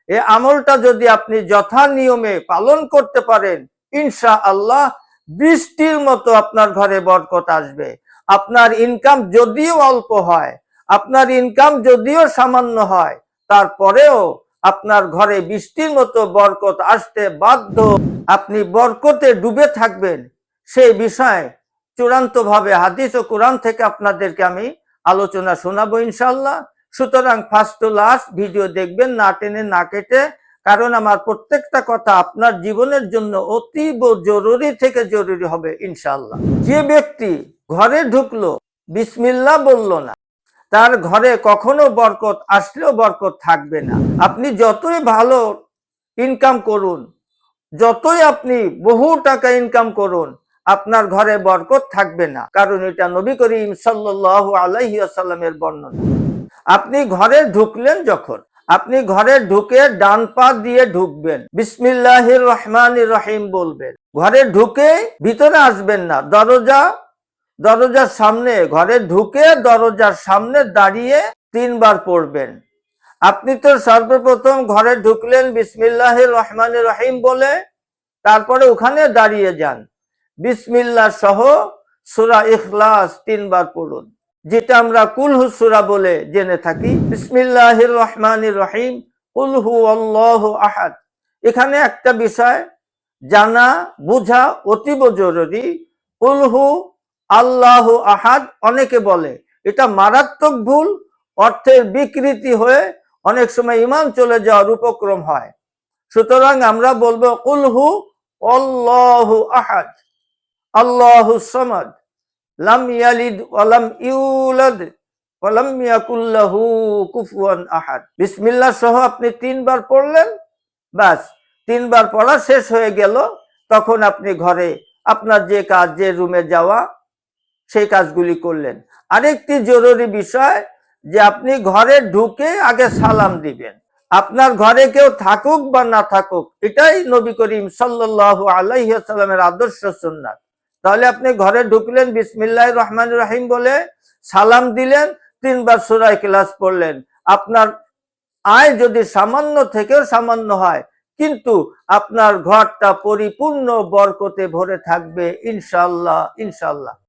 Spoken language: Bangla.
এই আমলটা যদি আপনি যথা নিয়মে পালন করতে পারেন, ইনশাআল্লাহ বৃষ্টির মতো আপনার ঘরে বরকত আসবে। আপনার ইনকাম যদিও অল্প হয়, আপনার ইনকাম যদিও সামান্য হয়, তারপরেও আপনার ঘরে বৃষ্টির মতো বরকত আসতে বাধ্য। আপনি বরকতে ডুবে থাকবেন, সেই বিষয়ে চূড়ান্তভাবে হাদিস ও কোরআন থেকে আপনাদেরকে আমি আলোচনা শোনাবো ইনশাআল্লাহ। সুতরাং ফার্স্ট টু লাস্ট ভিডিও দেখবেন, না টেনে না কেটে, কারণ আমার প্রত্যেকটা কথা আপনার জীবনের জন্য অতীব জরুরি থেকে জরুরি হবে ইনশাআল্লাহ। যে ব্যক্তি ঘরে ঢুকলো বিসমিল্লাহ বলল না, তার ঘরে কখনো বরকত আসলেও বরকত থাকবে না। আপনি যতই ভালো ইনকাম করুন, যতই আপনি বহু টাকা ইনকাম করুন, আপনার ঘরে বরকত থাকবে না, কারণ এটা নবী করিম সাল্লাল্লাহু আলাইহি ওয়াসাল্লামের বর্ণনা। আপনি ঘরে ঢুকলেন, যখন আপনি ঘরে ঢুকে ডান পা দিয়ে ঢুকবেন, বিসমিল্লাহির রহমানির রহিম বলবেন। ঘরে ঢুকে ভিতরে আসবেন না, দরজার সামনে, ঘরে ঢুকে দরজার সামনে দাঁড়িয়ে 3 বার পড়বেন। আপনি তো সর্বপ্রথম ঘরে ঢুকলেন বিসমিল্লাহির রহমানির রহিম বলে, তারপরে ওখানে দাঁড়িয়ে যান, বিসমিল্লাহ সহ সূরা ইখলাস 3 বার পড়ুন, যেটা আমরা কুলহু সূরা বলে জেনে থাকি। বিসমিল্লাহির রহমানির রহিম, কুল হুয়াল্লাহু আহাদ। এখানে একটা বিষয় জানা বোঝা অতীব জরুরি। কুল হু আল্লাহু আহাদ অনেকে বলে, এটা মারাত্মক ভুল, অর্থের বিকৃতি হয়ে অনেক সময় ঈমান চলে যাওয়ার উপক্রম হয়। সুতরাং আমরা বলবো কুল হু আল্লাহু আহাদ, আল্লাহুস সামাদ, লাম ইয়ালিদ ওয়া লাম ইউলাদ ওয়া লাম ইয়াকুল লাহু কুফুয়ান আহাদ। বিসমিল্লাহ সহ আপনি 3 বার পড়লেন, বাস 3 বার পড়া শেষ হয়ে গেল। তখন আপনি ঘরে আপনার যে কাজ, যে রুমে যাওয়া, সেই কাজগুলি করলেন। আরেকটি জরুরি বিষয়, যে আপনি ঘরে ঢুকে আগে সালাম দিবেন। আপনার ঘরে কেউ থাকুক বা না থাকুক, এটাই নবী করিম সাল্লাল্লাহু আলাইহি ওয়াসাল্লামের আদর্শ সুন্নাত। তাহলে আপনি ঘরে ঢুকলেন, বিসমিল্লাহির রহমানির রহিম বলে সালাম দিলেন, 3 বার সূরা ইখলাস পড়লেন। আপনার আয় যদি সামান্য থেকেও সামান্য হয়, কিন্তু আপনার ঘরটা পরিপূর্ণ বরকতে ভরে থাকবে ইনশাআল্লাহ, ইনশাআল্লাহ।